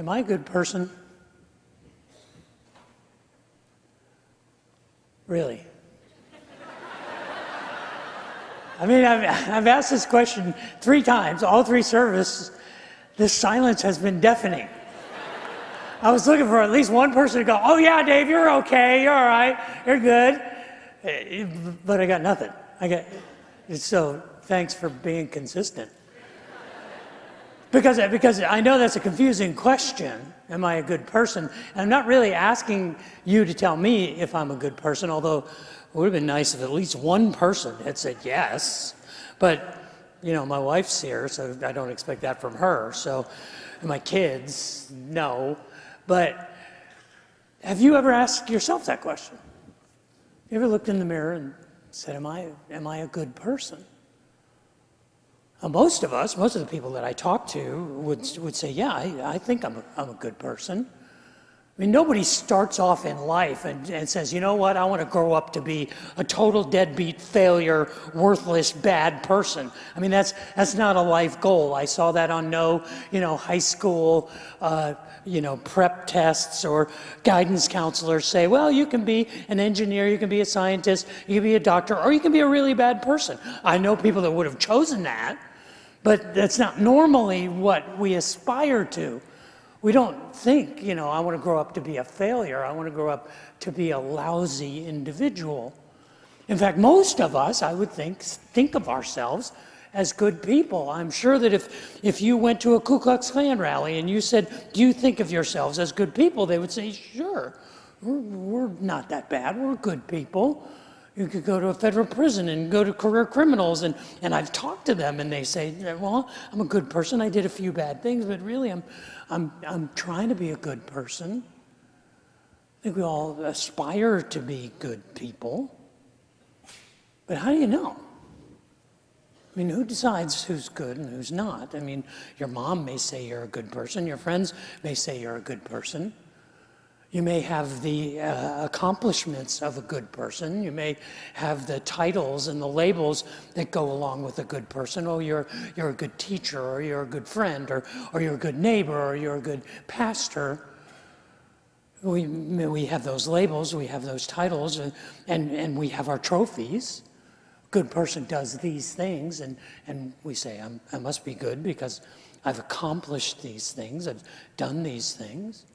Am I a good person? Really? I mean, I've asked this question 3 times, all 3 services. This silence has been deafening. I was looking for at least one person to go, oh yeah, Dave, you're okay, you're all right, you're good. But I got nothing. So thanks for being consistent. Because I know that's a confusing question. Am I a good person? And I'm not really asking you to tell me if I'm a good person, although it would have been nice if at least one person had said yes. But, my wife's here, so I don't expect that from her. So, and my kids, no. But have you ever asked yourself that question? You ever looked in the mirror and said, am I a good person? Most of the people that I talk to would say, yeah, I think I'm a good person. I mean, nobody starts off in life and says, you know what, I want to grow up to be a total deadbeat failure, worthless, bad person. I mean, that's not a life goal. I saw that on high school, prep tests or guidance counselors say, well, you can be an engineer, you can be a scientist, you can be a doctor, or you can be a really bad person. I know people that would have chosen that, but that's not normally what we aspire to. We don't think, I want to grow up to be a failure. I want to grow up to be a lousy individual. In fact, most of us, I would think of ourselves as good people. I'm sure that if you went to a Ku Klux Klan rally and you said, do you think of yourselves as good people? They would say, sure, we're not that bad. We're good people. You could go to a federal prison and go to career criminals, and I've talked to them, and they say, well, I'm a good person. I did a few bad things, but really I'm trying to be a good person. I think we all aspire to be good people. But how do you know? I mean, who decides who's good and who's not? I mean, your mom may say you're a good person. Your friends may say you're a good person. You may have the accomplishments of a good person. You may have the titles and the labels that go along with a good person. Oh, you're a good teacher, or you're a good friend, or you're a good neighbor, or you're a good pastor. We have those labels, we have those titles, and we have our trophies. A good person does these things, and we say, I must be good because I've accomplished these things, I've done these things.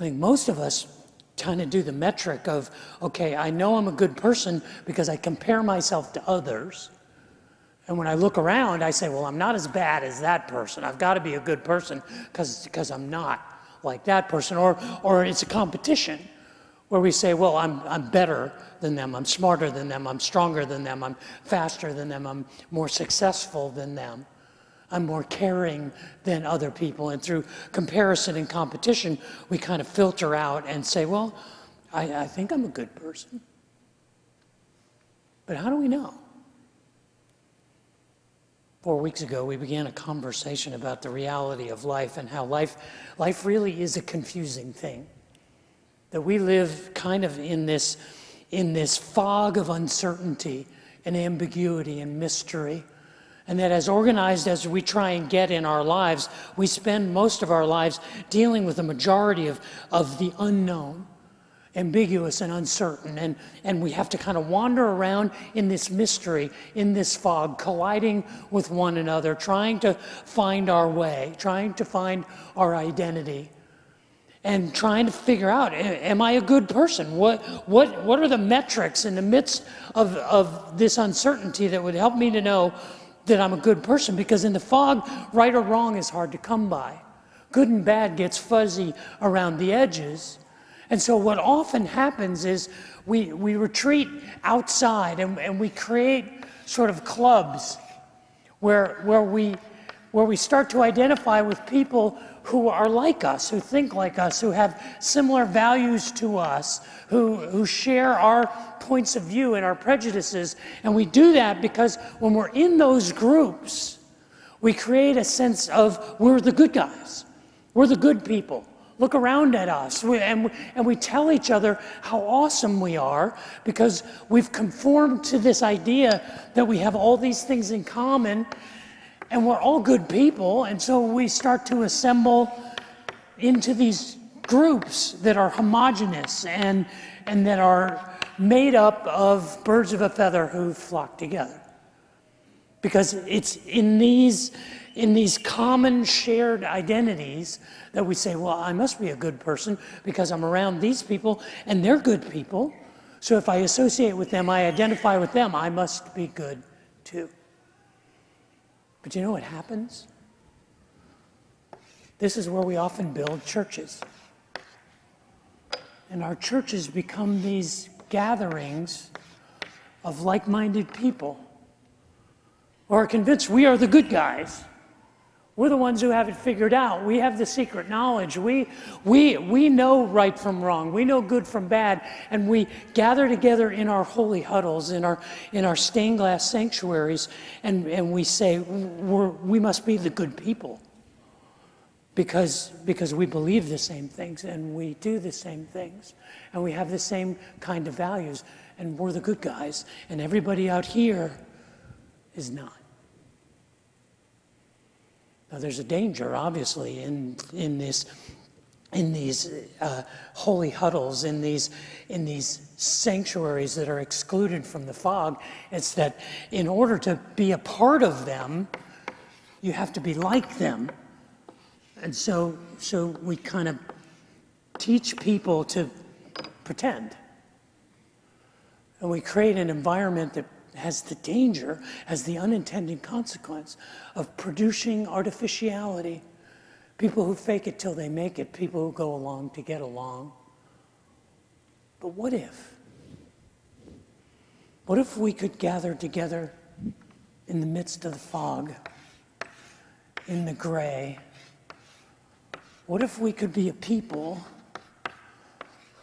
I think most of us kind of do the metric of, okay, I know I'm a good person because I compare myself to others. And when I look around, I say, well, I'm not as bad as that person. I've got to be a good person because I'm not like that person. Or it's a competition where we say, well, I'm better than them. I'm smarter than them. I'm stronger than them. I'm faster than them. I'm more successful than them. I'm more caring than other people. And through comparison and competition, we kind of filter out and say, well, I think I'm a good person. But how do we know? 4 weeks ago, we began a conversation about the reality of life and how life really is a confusing thing. That we live kind of in this fog of uncertainty and ambiguity and mystery. And that as organized as we try and get in our lives, we spend most of our lives dealing with the majority of the unknown, ambiguous and uncertain. And we have to kind of wander around in this mystery, in this fog, colliding with one another, trying to find our way, trying to find our identity, and trying to figure out, am I a good person? What are the metrics in the midst of this uncertainty that would help me to know that I'm a good person? Because in the fog, right or wrong is hard to come by. Good and bad gets fuzzy around the edges. And so what often happens is we retreat outside and we create sort of clubs where we start to identify with people who are like us, who think like us, who have similar values to us, who share our points of view and our prejudices. And we do that because when we're in those groups, we create a sense of we're the good guys. We're the good people. Look around at us. And we tell each other how awesome we are because we've conformed to this idea that we have all these things in common and we're all good people. And so we start to assemble into these groups that are homogeneous and that are made up of birds of a feather who flock together. Because it's in these common shared identities that we say, well, I must be a good person because I'm around these people and they're good people. So if I associate with them, I identify with them, I must be good too. But you know what happens? This is where we often build churches. And our churches become these gatherings of like-minded people who are convinced we are the good guys. We're the ones who have it figured out. We have the secret knowledge. We know right from wrong. We know good from bad. And we gather together in our holy huddles, in our stained glass sanctuaries, and we say, we must be the good people. Because we believe the same things, and we do the same things, and we have the same kind of values, and we're the good guys, and everybody out here is not. Now, there's a danger, obviously, in these holy huddles, in these sanctuaries that are excluded from the fog. It's that in order to be a part of them, you have to be like them. And so we kind of teach people to pretend. And we create an environment that has the danger, has the unintended consequence of producing artificiality. People who fake it till they make it, people who go along to get along. But what if? What if we could gather together in the midst of the fog, in the gray? What if we could be a people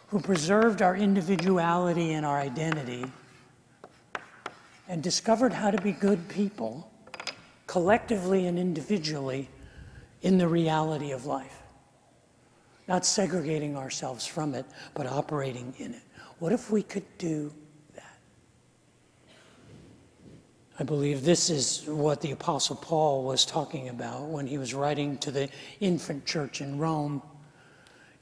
who preserved our individuality and our identity and discovered how to be good people, collectively and individually, in the reality of life? Not segregating ourselves from it, but operating in it. What if we could do that? I believe this is what the Apostle Paul was talking about when he was writing to the infant church in Rome.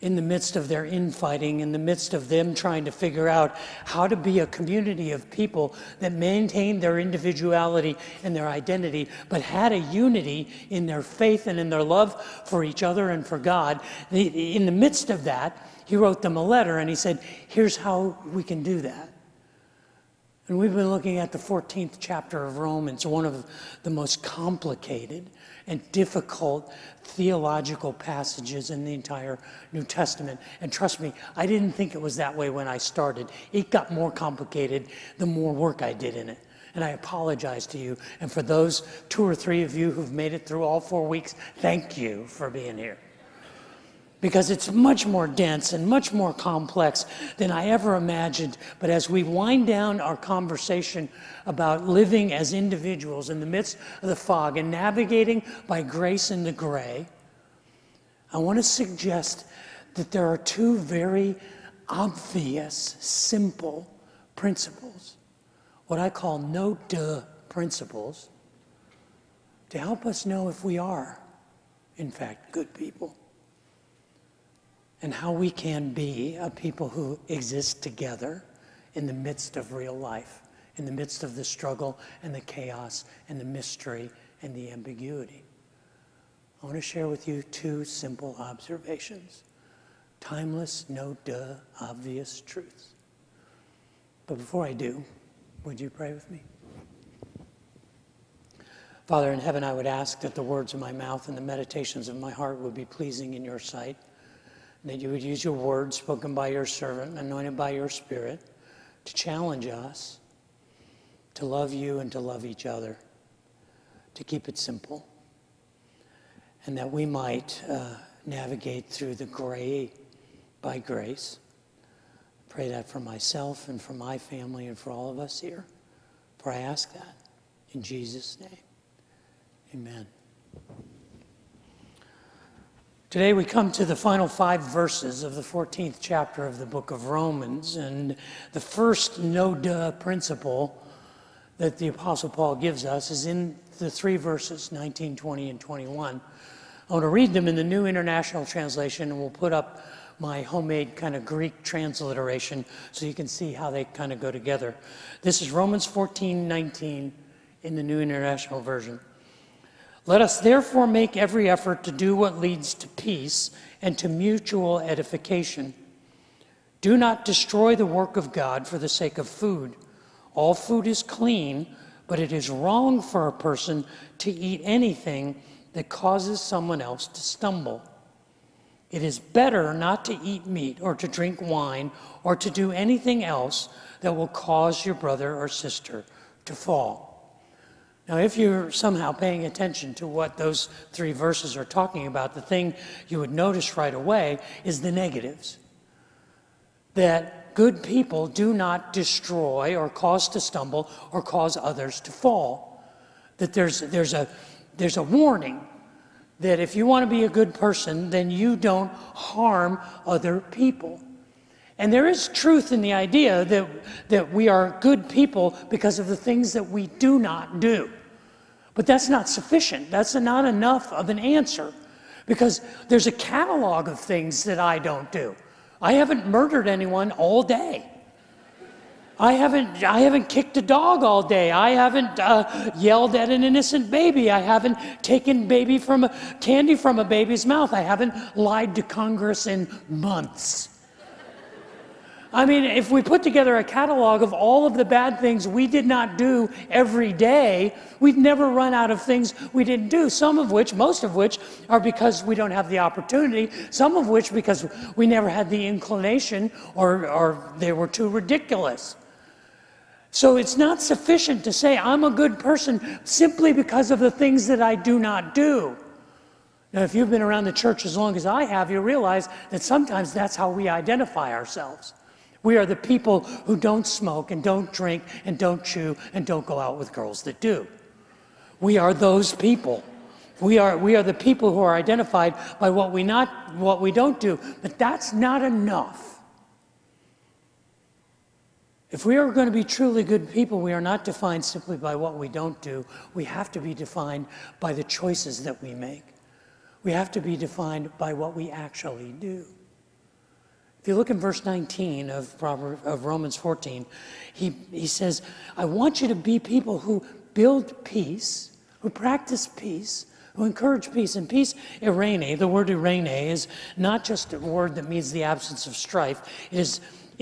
In the midst of their infighting, in the midst of them trying to figure out how to be a community of people that maintained their individuality and their identity, but had a unity in their faith and in their love for each other and for God. In the midst of that, he wrote them a letter and he said, here's how we can do that. And we've been looking at the 14th chapter of Romans, one of the most complicated and difficult theological passages in the entire New Testament. And trust me, I didn't think it was that way when I started. It got more complicated the more work I did in it. And I apologize to you. And for those 2 or 3 of you who've made it through all 4 weeks, thank you for being here. Because it's much more dense and much more complex than I ever imagined. But as we wind down our conversation about living as individuals in the midst of the fog and navigating by grace in the gray, I want to suggest that there are 2 very obvious, simple principles, what I call no-duh principles, to help us know if we are, in fact, good people. And how we can be a people who exist together in the midst of real life, in the midst of the struggle and the chaos and the mystery and the ambiguity. I want to share with you 2 simple observations. Timeless, no-duh, obvious truths. But before I do, would you pray with me? Father in heaven, I would ask that the words of my mouth and the meditations of my heart would be pleasing in your sight, that you would use your word spoken by your servant, anointed by your Spirit, to challenge us to love you and to love each other, to keep it simple, and that we might navigate through the gray by grace. Pray that for myself and for my family and for all of us here. For I ask that in Jesus' name. Amen. Today we come to the final 5 verses of the 14th chapter of the book of Romans, and the first no-duh principle that the Apostle Paul gives us is in the 3 verses, 19, 20, and 21. I want to read them in the New International Translation, and we'll put up my homemade kind of Greek transliteration so you can see how they kind of go together. This is Romans 14:19 in the New International Version. Let us therefore make every effort to do what leads to peace and to mutual edification. Do not destroy the work of God for the sake of food. All food is clean, but it is wrong for a person to eat anything that causes someone else to stumble. It is better not to eat meat or to drink wine or to do anything else that will cause your brother or sister to fall. Now, if you're somehow paying attention to what those three verses are talking about, the thing you would notice right away is the negatives. That good people do not destroy or cause to stumble or cause others to fall. That there's a warning that if you want to be a good person, then you don't harm other people. And there is truth in the idea that we are good people because of the things that we do not do. But that's not sufficient. That's not enough of an answer, because there's a catalog of things that I don't do. I haven't murdered anyone all day. I haven't kicked a dog all day. I haven't yelled at an innocent baby. I haven't taken candy from a baby's mouth. I haven't lied to Congress in months. I mean, if we put together a catalog of all of the bad things we did not do every day, we'd never run out of things we didn't do, most of which are because we don't have the opportunity, some of which because we never had the inclination or they were too ridiculous. So it's not sufficient to say I'm a good person simply because of the things that I do not do. Now, if you've been around the church as long as I have, you realize that sometimes that's how we identify ourselves. We are the people who don't smoke and don't drink and don't chew and don't go out with girls that do. We are those people. We are the people who are identified by what we don't do. But that's not enough. If we are going to be truly good people, we are not defined simply by what we don't do. We have to be defined by the choices that we make. We have to be defined by what we actually do. If you look in verse 19 of Romans 14, he says, I want you to be people who build peace, who practice peace, who encourage peace. And peace, eirene, the word eirene is not just a word that means the absence of strife. It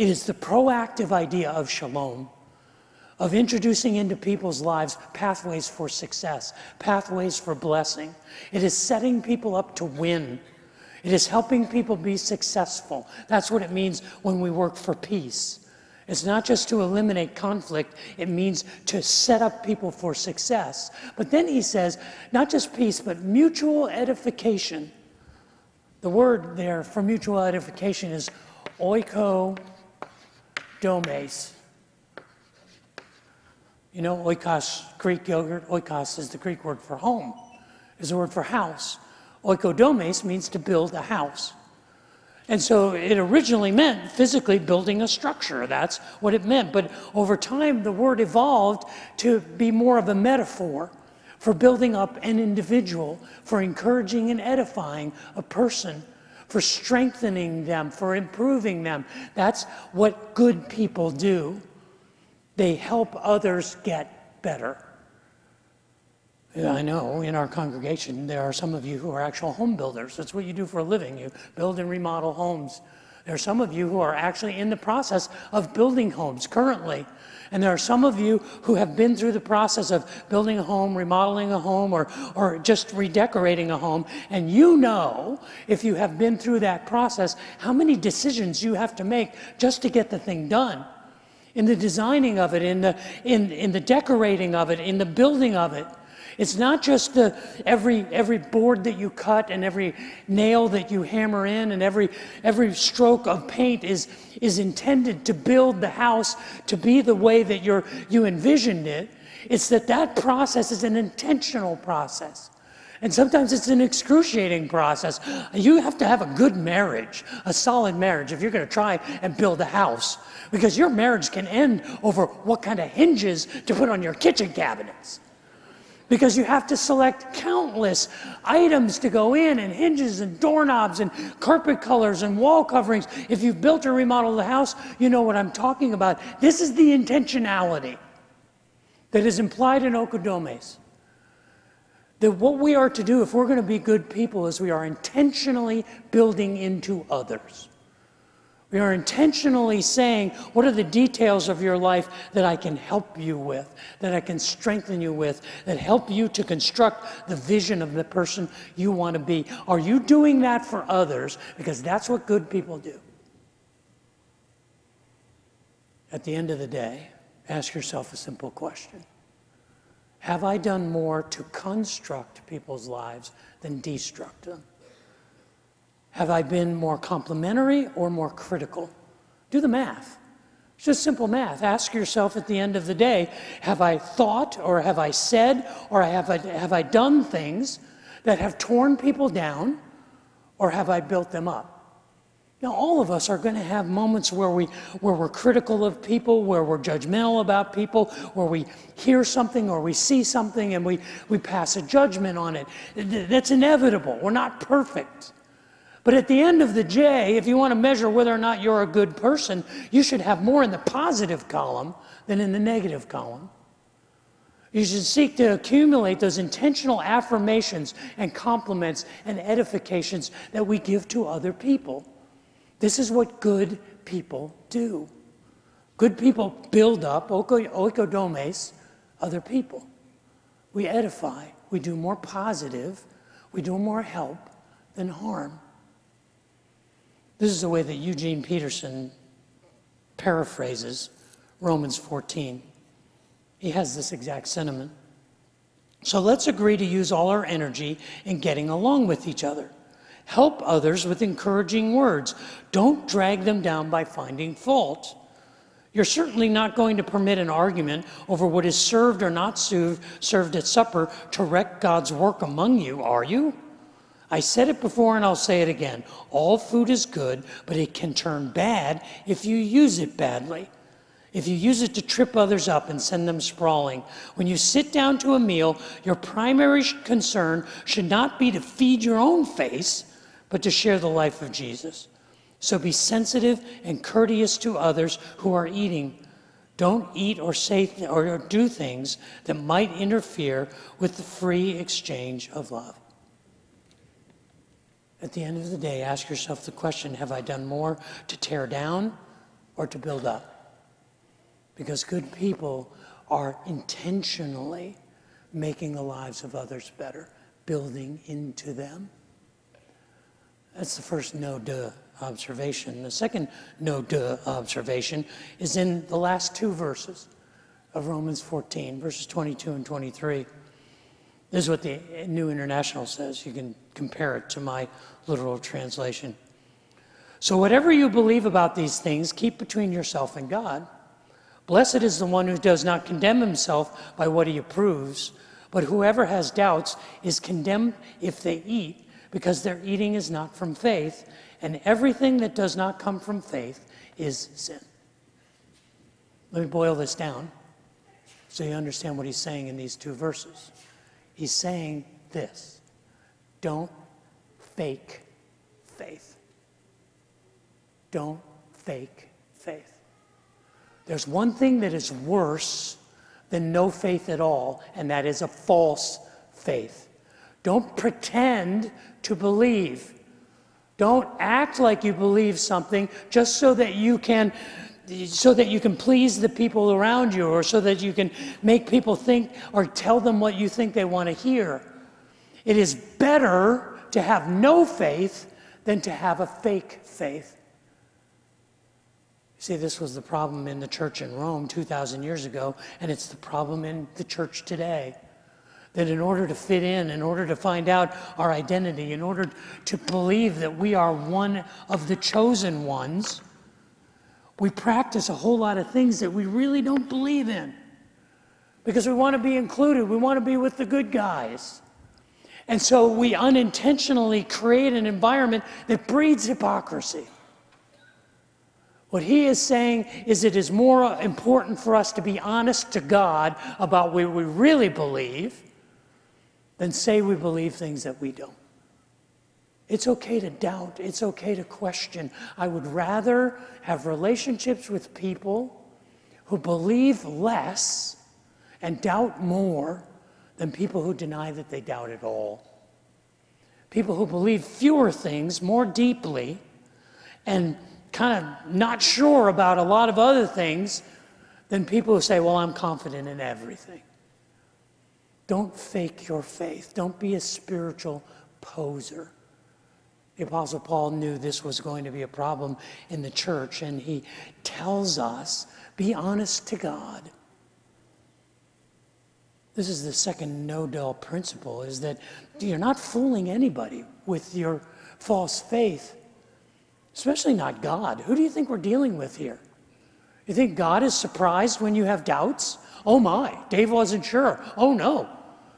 is the proactive idea of shalom, of introducing into people's lives pathways for success, pathways for blessing. It is setting people up to win. It is helping people be successful. That's what it means when we work for peace. It's not just to eliminate conflict, it means to set up people for success. But then he says, not just peace, but mutual edification. The word there for mutual edification is oikodomes. You know, oikos, Greek yogurt, oikos is the Greek word for home, is the word for house. Oikodomes means to build a house. And so it originally meant physically building a structure. That's what it meant. But over time, the word evolved to be more of a metaphor for building up an individual, for encouraging and edifying a person, for strengthening them, for improving them. That's what good people do. They help others get better. I know in our congregation there are some of you who are actual home builders. That's what you do for a living. You build and remodel homes. There are some of you who are actually in the process of building homes currently. And there are some of you who have been through the process of building a home, remodeling a home, or just redecorating a home. And you know, if you have been through that process, how many decisions you have to make just to get the thing done. In the designing of it, in the decorating of it, in the building of it. It's not just every board that you cut and every nail that you hammer in and every stroke of paint is intended to build the house to be the way that you envisioned it. It's that process is an intentional process. And sometimes it's an excruciating process. You have to have a good marriage, a solid marriage, if you're going to try and build a house. Because your marriage can end over what kind of hinges to put on your kitchen cabinets. because you have to select countless items to go in, and hinges and doorknobs and carpet colors and wall coverings. If you've built or remodeled the house, you know what I'm talking about. This is the intentionality that is implied in Oikodomes. That what we are to do if we're going to be good people is we are intentionally building into others. We are intentionally saying, what are the details of your life that I can help you with, that I can strengthen you with, that help you to construct the vision of the person you want to be? Are you doing that for others? Because that's what good people do. At the end of the day, ask yourself a simple question. Have I done more to construct people's lives than destruct them? Have I been more complimentary or more critical? Do the math. It's just simple math. Ask yourself at the end of the day, have I thought or have I said or have I done things that have torn people down, or have I built them up? Now, all of us are going to have moments where we're critical of people, where we're judgmental about people, where we hear something or we see something and we pass a judgment on it. That's inevitable. We're not perfect. But at the end of the day, if you want to measure whether or not you're a good person, you should have more in the positive column than in the negative column. You should seek to accumulate those intentional affirmations and compliments and edifications that we give to other people. This is what good people do. Good people build up, oikodomes, other people. We edify. We do more positive. We do more help than harm. This is the way that Eugene Peterson paraphrases Romans 14. He has this exact sentiment. So let's agree to use all our energy in getting along with each other. Help others with encouraging words. Don't drag them down by finding fault. You're certainly not going to permit an argument over what is served or not served at supper to wreck God's work among you, are you? I said it before and I'll say it again. All food is good, but it can turn bad if you use it badly. If you use it to trip others up and send them sprawling. When you sit down to a meal, your primary concern should not be to feed your own face, but to share the life of Jesus. So be sensitive and courteous to others who are eating. Don't eat or say or do things that might interfere with the free exchange of love. At the end of the day, ask yourself the question, have I done more to tear down or to build up? Because good people are intentionally making the lives of others better, building into them. That's the first no-duh observation. The second no-duh observation is in the last two verses of Romans 14, verses 22 and 23. This is what the New International says. You can compare it to my literal translation. So whatever you believe about these things, keep between yourself and God. Blessed is the one who does not condemn himself by what he approves, but whoever has doubts is condemned if they eat, because their eating is not from faith, and everything that does not come from faith is sin. Let me boil this down so you understand what he's saying in these two verses. He's saying this: don't fake faith. Don't fake faith. There's one thing that is worse than no faith at all, and that is a false faith. Don't pretend to believe. Don't act like you believe something just so that you can please the people around you, or so that you can make people think or tell them what you think they want to hear. It is better to have no faith than to have a fake faith. See, this was the problem in the church in Rome 2,000 years ago, and it's the problem in the church today. That in order to fit in order to find out our identity, in order to believe that we are one of the chosen ones, we practice a whole lot of things that we really don't believe in. Because we want to be included, we want to be with the good guys. And so we unintentionally create an environment that breeds hypocrisy. What he is saying is it is more important for us to be honest to God about what we really believe than say we believe things that we don't. It's okay to doubt. It's okay to question. I would rather have relationships with people who believe less and doubt more than people who deny that they doubt at all. People who believe fewer things more deeply and kind of not sure about a lot of other things than people who say, well, I'm confident in everything. Don't fake your faith. Don't be a spiritual poser. The Apostle Paul knew this was going to be a problem in the church, and he tells us, be honest to God. This is the second no-dull principle, is that you're not fooling anybody with your false faith, especially not God. Who do you think we're dealing with here? You think God is surprised when you have doubts? Oh my, Dave wasn't sure. Oh no,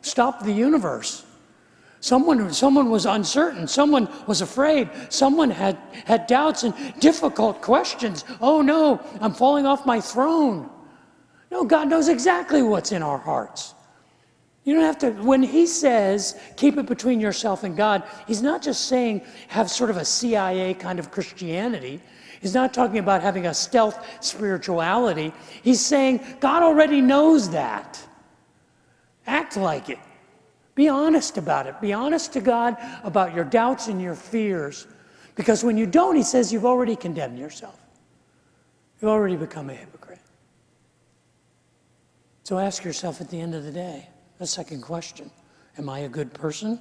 stop the universe. Someone was uncertain. Someone was afraid. Someone had doubts and difficult questions. Oh no, I'm falling off my throne. No, God knows exactly what's in our hearts. You don't have to, when he says, keep it between yourself and God, he's not just saying have sort of a CIA kind of Christianity. He's not talking about having a stealth spirituality. He's saying God already knows that. Act like it. Be honest about it. Be honest to God about your doubts and your fears. Because when you don't, he says you've already condemned yourself. You've already become a hypocrite. So ask yourself at the end of the day, the second question, am I a good person?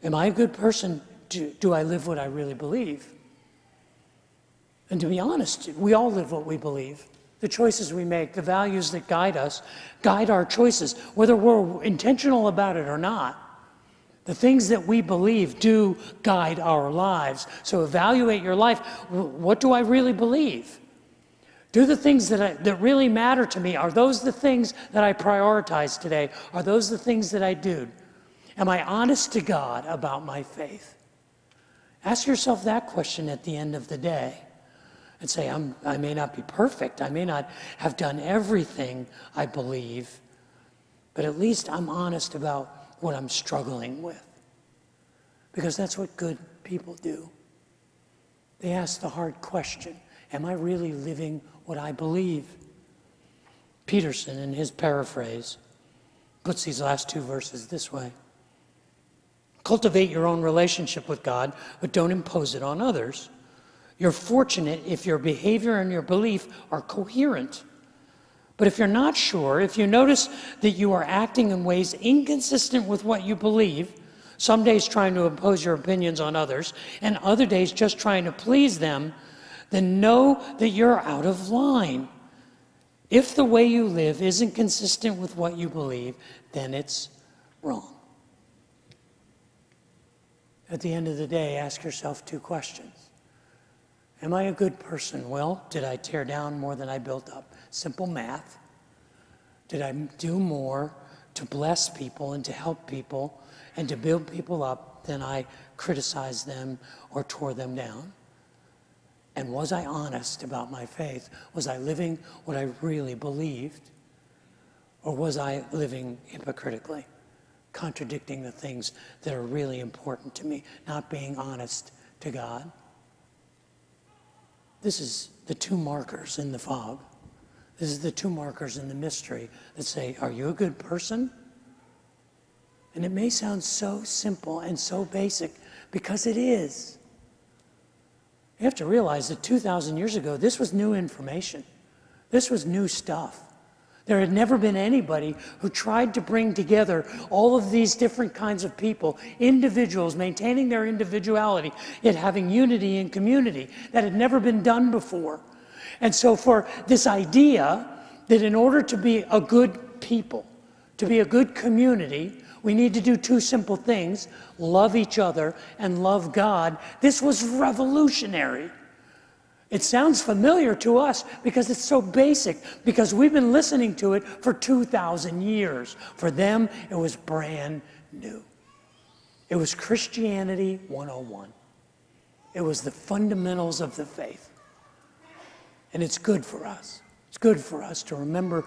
Am I a good person? Do I live what I really believe? And to be honest, we all live what we believe. The choices we make, the values that guide us, guide our choices, whether we're intentional about it or not. The things that we believe do guide our lives. So evaluate your life. What do I really believe? Do the things that really matter to me, are those the things that I prioritize today? Are those the things that I do? Am I honest to God about my faith? Ask yourself that question at the end of the day. And say, I may not be perfect. I may not have done everything I believe, but at least I'm honest about what I'm struggling with. Because that's what good people do. They ask the hard question, am I really living what I believe? Peterson, in his paraphrase, puts these last two verses this way. Cultivate your own relationship with God, but don't impose it on others. You're fortunate if your behavior and your belief are coherent. But if you're not sure, if you notice that you are acting in ways inconsistent with what you believe, some days trying to impose your opinions on others, and other days just trying to please them, then know that you're out of line. If the way you live isn't consistent with what you believe, then it's wrong. At the end of the day, ask yourself two questions. Am I a good person? Well, did I tear down more than I built up? Simple math. Did I do more to bless people and to help people and to build people up than I criticized them or tore them down? And was I honest about my faith? Was I living what I really believed? Or was I living hypocritically, contradicting the things that are really important to me, not being honest to God? This is the two markers in the fog. This is the two markers in the mystery that say, are you a good person? And it may sound so simple and so basic because it is. You have to realize that 2,000 years ago, this was new information. This was new stuff. There had never been anybody who tried to bring together all of these different kinds of people, individuals maintaining their individuality, yet having unity in community. That had never been done before. And so for this idea that in order to be a good people, to be a good community, we need to do two simple things: love each other and love God. This was revolutionary. It sounds familiar to us because it's so basic, because we've been listening to it for 2,000 years. For them, it was brand new. It was Christianity 101. It was the fundamentals of the faith. And it's good for us. It's good for us to remember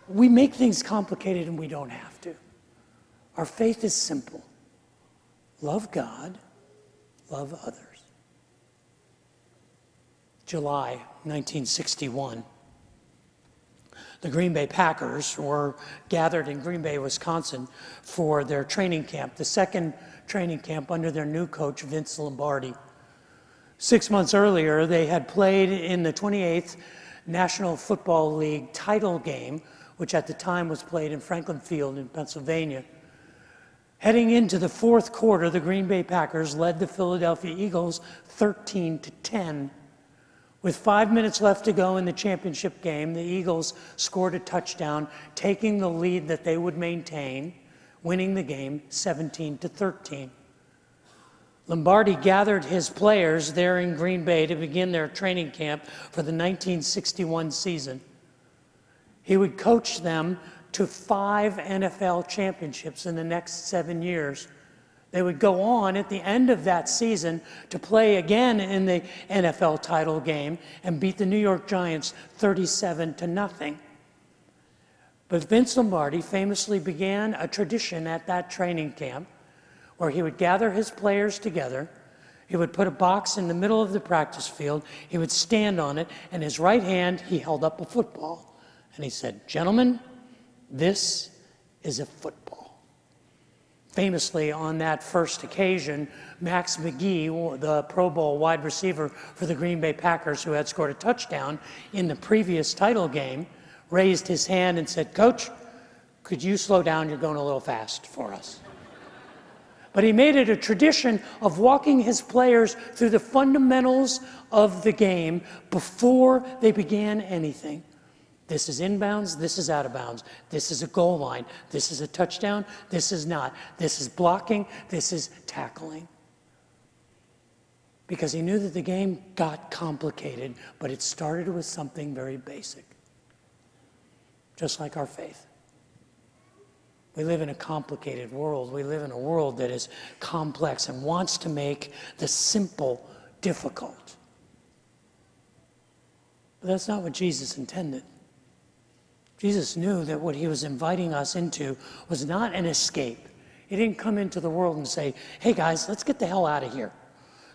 we make things complicated and we don't have to. Our faith is simple. Love God, love others. July 1961. The Green Bay Packers were gathered in Green Bay, Wisconsin for their training camp, the second training camp under their new coach, Vince Lombardi. 6 months earlier, they had played in the 28th National Football League title game, which at the time was played in Franklin Field in Pennsylvania. Heading into the fourth quarter, the Green Bay Packers led the Philadelphia Eagles 13-10. With 5 minutes left to go in the championship game, the Eagles scored a touchdown, taking the lead that they would maintain, winning the game 17-13. Lombardi gathered his players there in Green Bay to begin their training camp for the 1961 season. He would coach them to 5 NFL championships in the next 7 years. They would go on at the end of that season to play again in the NFL title game and beat the New York Giants 37-0. But Vince Lombardi famously began a tradition at that training camp where he would gather his players together. He would put a box in the middle of the practice field. He would stand on it, and his right hand, he held up a football. And he said, "Gentlemen, this is a football." Famously, on that first occasion, Max McGee, the Pro Bowl wide receiver for the Green Bay Packers, who had scored a touchdown in the previous title game, raised his hand and said, "Coach, could you slow down? You're going a little fast for us." But he made it a tradition of walking his players through the fundamentals of the game before they began anything. This is inbounds, this is out of bounds. This is a goal line, this is a touchdown, this is not. This is blocking, this is tackling. Because he knew that the game got complicated, but it started with something very basic. Just like our faith. We live in a complicated world. We live in a world that is complex and wants to make the simple difficult. But that's not what Jesus intended. Jesus knew that what he was inviting us into was not an escape. He didn't come into the world and say, "Hey guys, let's get the hell out of here.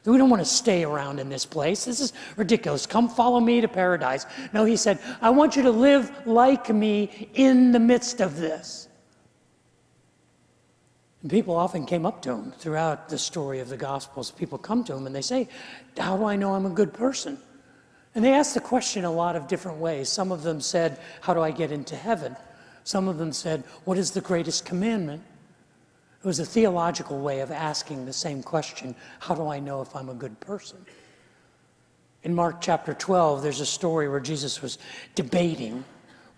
We don't want to stay around in this place. This is ridiculous. Come follow me to paradise." No, he said, "I want you to live like me in the midst of this." And people often came up to him throughout the story of the Gospels. People come to him and they say, "How do I know I'm a good person?" And they asked the question a lot of different ways. Some of them said, "How do I get into heaven?" Some of them said, "What is the greatest commandment?" It was a theological way of asking the same question, how do I know if I'm a good person? In Mark chapter 12, there's a story where Jesus was debating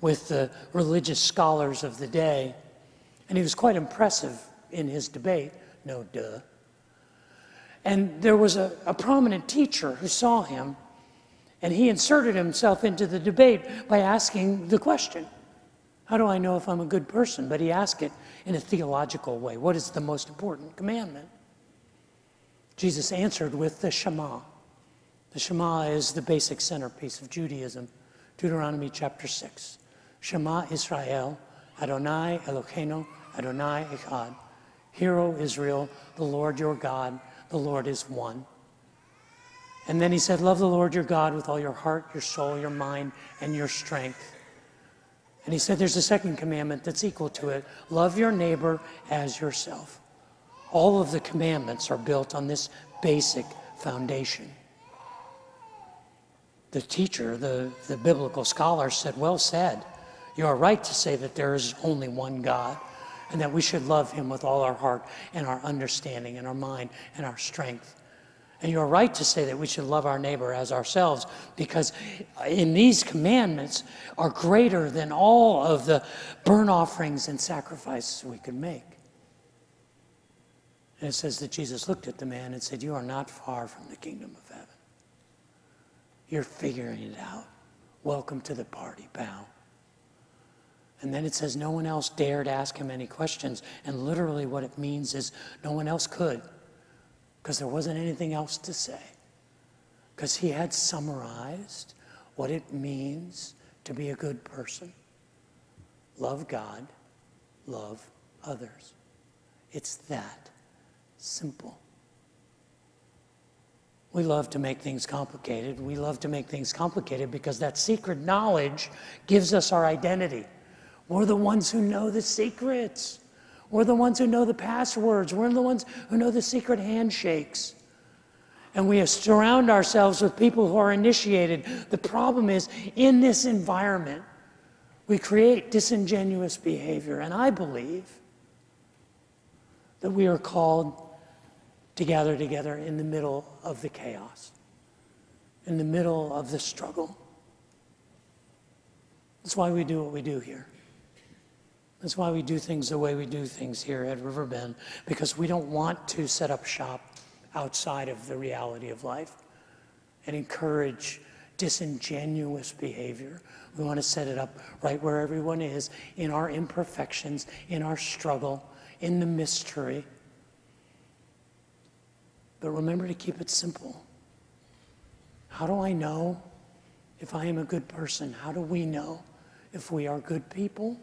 with the religious scholars of the day. And he was quite impressive in his debate, no duh. And there was a prominent teacher who saw him, and he inserted himself into the debate by asking the question, how do I know if I'm a good person? But he asked it in a theological way. What is the most important commandment? Jesus answered with the Shema. The Shema is the basic centerpiece of Judaism. Deuteronomy chapter 6. Shema Israel, Adonai Eloheinu, Adonai Echad. Hear, O Israel, the Lord your God, the Lord is one. And then he said, love the Lord your God with all your heart, your soul, your mind, and your strength. And he said there's a second commandment that's equal to it. Love your neighbor as yourself. All of the commandments are built on this basic foundation. The teacher, the biblical scholar said, well said. You are right to say that there is only one God and that we should love him with all our heart and our understanding and our mind and our strength. And you're right to say that we should love our neighbor as ourselves, because in these commandments are greater than all of the burnt offerings and sacrifices we could make. And it says that Jesus looked at the man and said, you are not far from the kingdom of heaven. You're figuring it out. Welcome to the party, pal. And then it says no one else dared ask him any questions. And literally what it means is no one else could, because there wasn't anything else to say. Because he had summarized what it means to be a good person. Love God, love others. It's that simple. We love to make things complicated. We love to make things complicated because that secret knowledge gives us our identity. We're the ones who know the secrets. We're the ones who know the passwords. We're the ones who know the secret handshakes. And we surround ourselves with people who are initiated. The problem is, in this environment, we create disingenuous behavior. And I believe that we are called to gather together in the middle of the chaos, in the middle of the struggle. That's why we do what we do here. That's why we do things the way we do things here at Riverbend, because we don't want to set up shop outside of the reality of life and encourage disingenuous behavior. We want to set it up right where everyone is, in our imperfections, in our struggle, in the mystery. But remember to keep it simple. How do I know if I am a good person? How do we know if we are good people?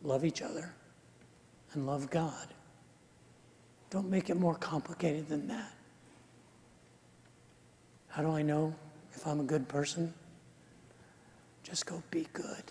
Love each other and love God. Don't make it more complicated than that. How do I know if I'm a good person? Just go be good.